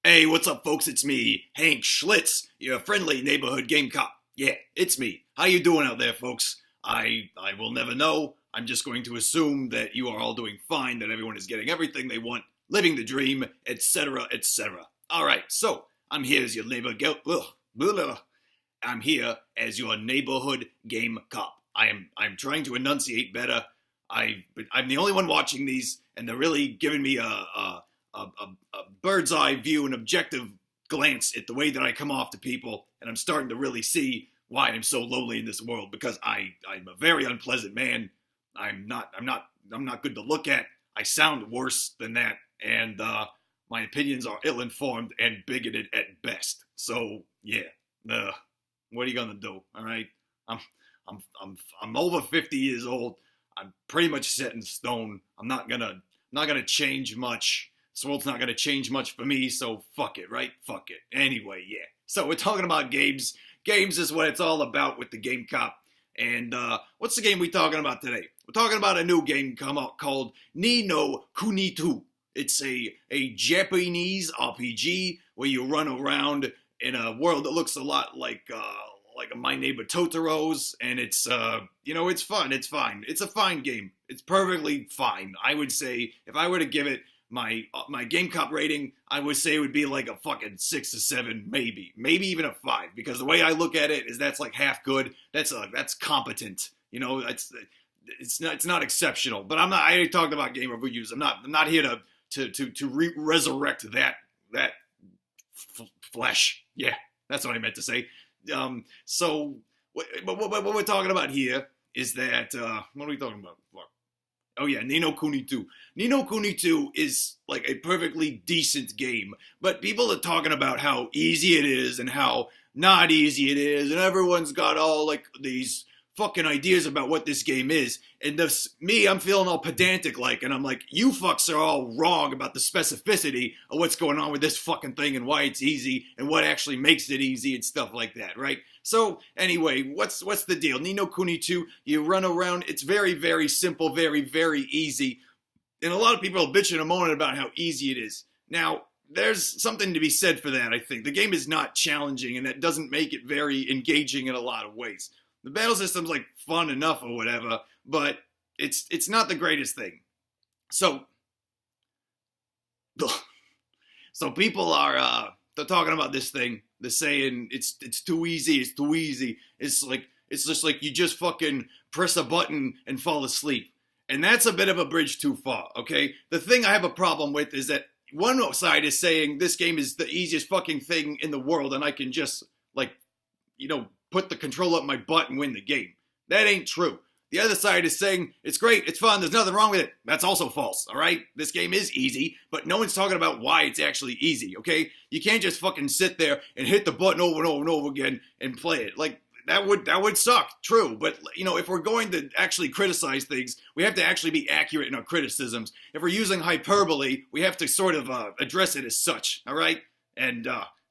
Hey, what's up, folks? It's me, Hank Schlitz, your friendly neighborhood game cop. Yeah, it's me. How you doing out there, folks? I will never know. I'm just going to assume that you are all doing fine, that everyone is getting everything they want, living the dream, etc., etc. All right, so I'm here as your I'm here as your neighborhood game cop. I'm trying to enunciate better. I'm the only one watching these, and they're really giving me a bird's eye view, an objective glance at the way that I come off to people, and I'm starting to really see why I'm so lonely in this world, because I'm a very unpleasant man. I'm not good to look at. I sound worse than that, and my opinions are ill-informed and bigoted at best. So yeah, what are you gonna do? All right, I'm over 50 years old. I'm pretty much set in stone. I'm not gonna change much. This world's not gonna change much for me, so fuck it, right? Fuck it. Anyway, yeah. So we're talking about games. Games is what it's all about with the Game Cop. And what's the game we're talking about today? We're talking about a new game come out called Ni No Kuni 2. It's a Japanese RPG where you run around in a world that looks a lot like My Neighbor Totoro's, and it's it's fun. It's fine. It's a fine game. It's perfectly fine. I would say if I were to give it my Game Cop rating, I would say it would be like a fucking 6 or 7, maybe even a 5, because the way I look at it is that's like half good. That's competent. It's not exceptional. But I'm not. I already talked about game reviews. I'm not here to resurrect that flesh. Yeah, that's what I meant to say. So what we're talking about here is that what are we talking about? Fuck. Oh yeah, Ni No Kuni 2. Ni No Kuni 2 is like a perfectly decent game, but people are talking about how easy it is and how not easy it is, and everyone's got all like these fucking ideas about what this game is, and I'm feeling all pedantic like, and I'm like, you fucks are all wrong about the specificity of what's going on with this fucking thing and why it's easy and what actually makes it easy and stuff like that, right? So anyway, what's the deal? Ni No Kuni 2, you run around, it's very, very simple, very, very easy, and a lot of people are bitching and moaning about how easy it is. Now, there's something to be said for that, I think. The game is not challenging, and that doesn't make it very engaging in a lot of ways. The battle system's like fun enough or whatever, but it's not the greatest thing. So people are they're talking about this thing. They're saying it's too easy. It's too easy. It's just like you just fucking press a button and fall asleep, and that's a bit of a bridge too far. Okay, the thing I have a problem with is that one side is saying this game is the easiest fucking thing in the world, and I can just put the control up my butt and win the game. That ain't true. The other side is saying, it's great, it's fun, there's nothing wrong with it. That's also false, alright? This game is easy, but no one's talking about why it's actually easy, okay? You can't just fucking sit there and hit the button over and over and over again and play it. Like, that would suck, true. But, if we're going to actually criticize things, we have to actually be accurate in our criticisms. If we're using hyperbole, we have to sort of address it as such, alright? And,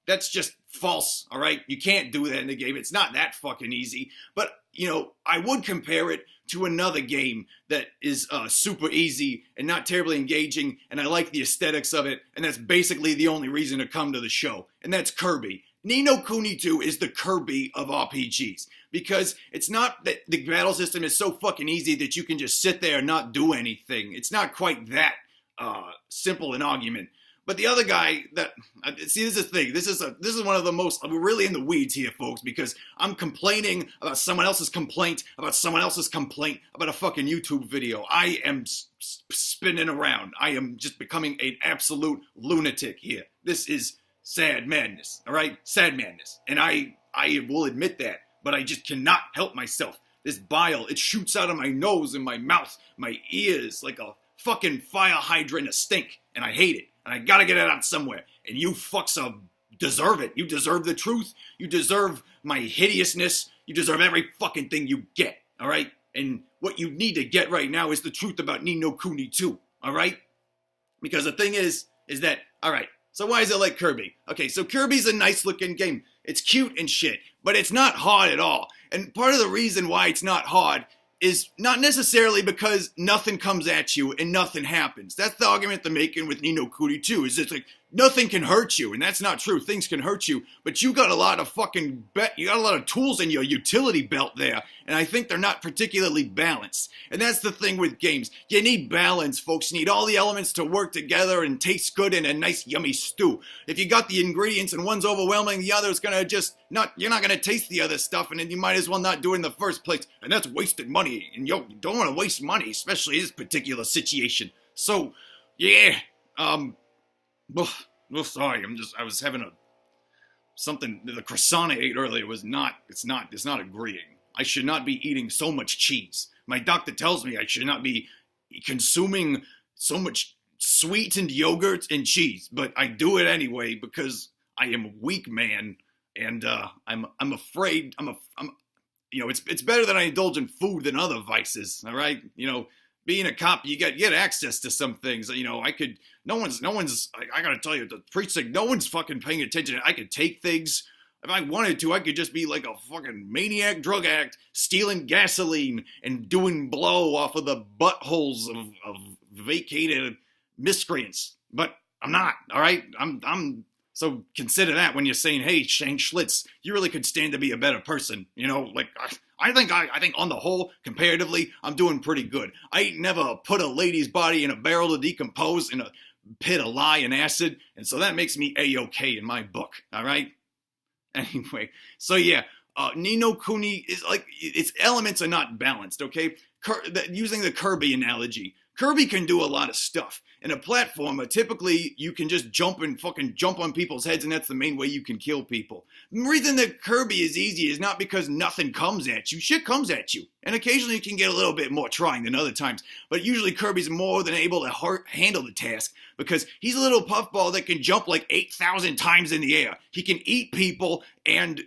that's just false, all right? You can't do that in the game. It's not that fucking easy. But, I would compare it to another game that is super easy and not terribly engaging, and I like the aesthetics of it, and that's basically the only reason to come to the show, and that's Kirby. Ni No Kuni 2 is the Kirby of RPGs, because it's not that the battle system is so fucking easy that you can just sit there and not do anything. It's not quite that simple an argument. But the other guy this is the thing. This is one of the most. We're really in the weeds here, folks, because I'm complaining about someone else's complaint about someone else's complaint about a fucking YouTube video. I am spinning around. I am just becoming an absolute lunatic here. This is sad madness. All right, sad madness, and I will admit that. But I just cannot help myself. This bile, it shoots out of my nose and my mouth, my ears, like a fucking fire hydrant of stink, and I hate it. And I gotta get it out somewhere. And you fucks deserve it. You deserve the truth. You deserve my hideousness. You deserve every fucking thing you get. Alright? And what you need to get right now is the truth about Ni No Kuni 2. Alright? Because the thing is that, alright, so why is it like Kirby? Okay, so Kirby's a nice looking game. It's cute and shit. But it's not hard at all. And part of the reason why it's not hard is not necessarily because nothing comes at you and nothing happens. That's the argument they're making with Ni No Kuni 2, is it's like, nothing can hurt you, and that's not true. Things can hurt you, but you got a lot of you got a lot of tools in your utility belt there, and I think they're not particularly balanced. And that's the thing with games. You need balance, folks. You need all the elements to work together and taste good in a nice, yummy stew. If you got the ingredients and one's overwhelming, the other's gonna just you're not gonna taste the other stuff, and then you might as well not do it in the first place. And that's wasted money, and you don't want to waste money, especially in this particular situation. So, yeah, sorry, I was having something, the croissant I ate earlier it's not agreeing. I should not be eating so much cheese. My doctor tells me I should not be consuming so much sweetened yogurt and cheese, but I do it anyway because I am a weak man, and I'm afraid, it's better that I indulge in food than other vices, all right? Being a cop, you get access to some things. I gotta tell you, the precinct, no one's fucking paying attention. I could take things. If I wanted to, I could just be like a fucking maniac drug addict, stealing gasoline and doing blow off of the buttholes of vacated miscreants. But I'm not, all right? So consider that when you're saying, hey, Shane Schlitz, you really could stand to be a better person. I think on the whole, comparatively, I'm doing pretty good. I ain't never put a lady's body in a barrel to decompose in a pit of lye and acid, and so that makes me A-okay in my book, all right? Anyway, so yeah, Ni No Kuni is like, its elements are not balanced, okay? Using the Kirby analogy, Kirby can do a lot of stuff. In a platformer, typically you can just jump on people's heads, and that's the main way you can kill people. The reason that Kirby is easy is not because nothing comes at you. Shit comes at you. And occasionally you can get a little bit more trying than other times. But usually Kirby's more than able to handle the task because he's a little puffball that can jump like 8,000 times in the air. He can eat people and,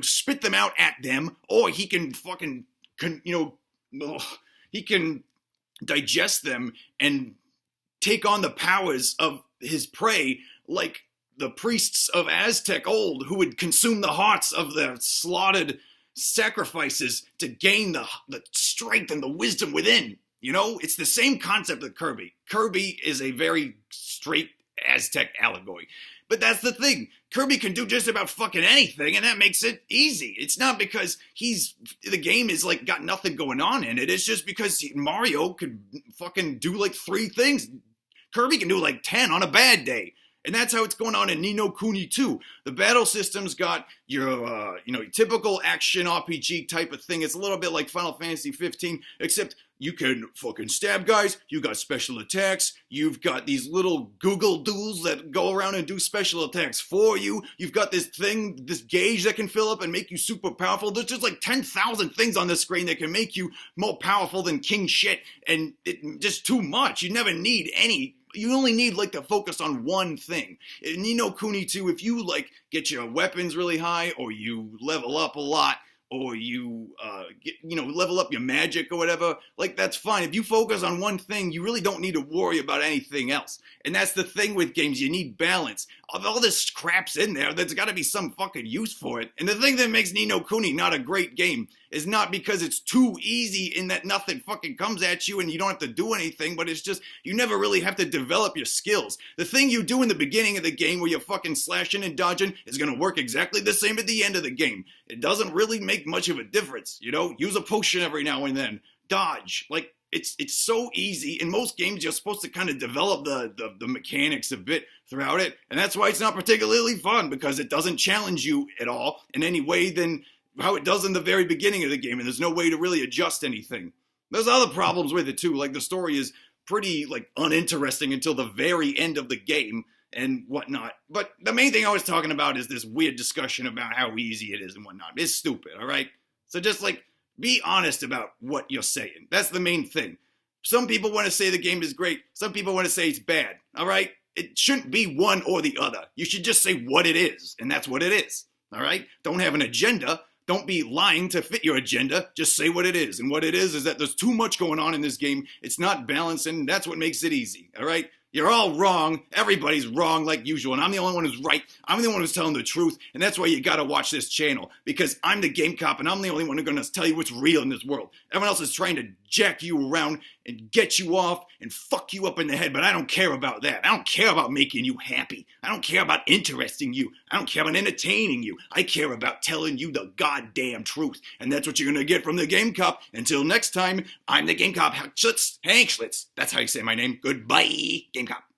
spit them out at them, or he can he can digest them and take on the powers of his prey, like the priests of Aztec old who would consume the hearts of their slaughtered sacrifices to gain the strength and the wisdom within. It's the same concept of Kirby. Kirby is a very straight Aztec allegory. But that's the thing. Kirby can do just about fucking anything, and that makes it easy. It's not because the game is like got nothing going on in it. It's just because Mario could fucking do like 3 things. Kirby can do like 10 on a bad day. And that's how it's going on in Ni No Kuni 2. The battle system's got your, typical action RPG type of thing. It's a little bit like Final Fantasy 15, except you can fucking stab guys. You got special attacks. You've got these little Google Doodles that go around and do special attacks for you. You've got this gauge that can fill up and make you super powerful. There's just like 10,000 things on the screen that can make you more powerful than king shit. And just too much. You never need any. You only need to focus on one thing. In Ni No Kuni 2, if you get your weapons really high, or you level up a lot, or you level up your magic or whatever, that's fine. If you focus on one thing, you really don't need to worry about anything else. And that's the thing with games. You need balance. All this crap's in there, there's got to be some fucking use for it. And the thing that makes Ni No Kuni not a great game is not because it's too easy in that nothing fucking comes at you and you don't have to do anything, but it's just you never really have to develop your skills. The thing you do in the beginning of the game where you're fucking slashing and dodging is going to work exactly the same at the end of the game. It doesn't really make much of a difference, Use a potion every now and then. Dodge. It's so easy. In most games, you're supposed to kind of develop the mechanics a bit throughout it, and that's why it's not particularly fun, because it doesn't challenge you at all in any way than how it does in the very beginning of the game, and there's no way to really adjust anything. There's other problems with it too, the story is pretty uninteresting until the very end of the game and whatnot. But the main thing I was talking about is this weird discussion about how easy it is and whatnot. It's stupid, all right? So just be honest about what you're saying. That's the main thing. Some people want to say the game is great. Some people want to say it's bad, all right? It shouldn't be one or the other. You should just say what it is, and that's what it is, all right? Don't have an agenda. Don't be lying to fit your agenda. Just say what it is. And what it is that there's too much going on in this game. It's not balanced, and that's what makes it easy, all right? You're all wrong. Everybody's wrong like usual. And I'm the only one who's right. I'm the only one who's telling the truth. And that's why you gotta watch this channel. Because I'm the game cop and I'm the only one who's gonna tell you what's real in this world. Everyone else is trying to jack you around and get you off and fuck you up in the head. But I don't care about that. I don't care about making you happy. I don't care about interesting you. I don't care about entertaining you. I care about telling you the goddamn truth. And that's what you're gonna get from the game cop. Until next time, I'm the game cop, Hank Schlitz. That's how you say my name. Goodbye, game cop.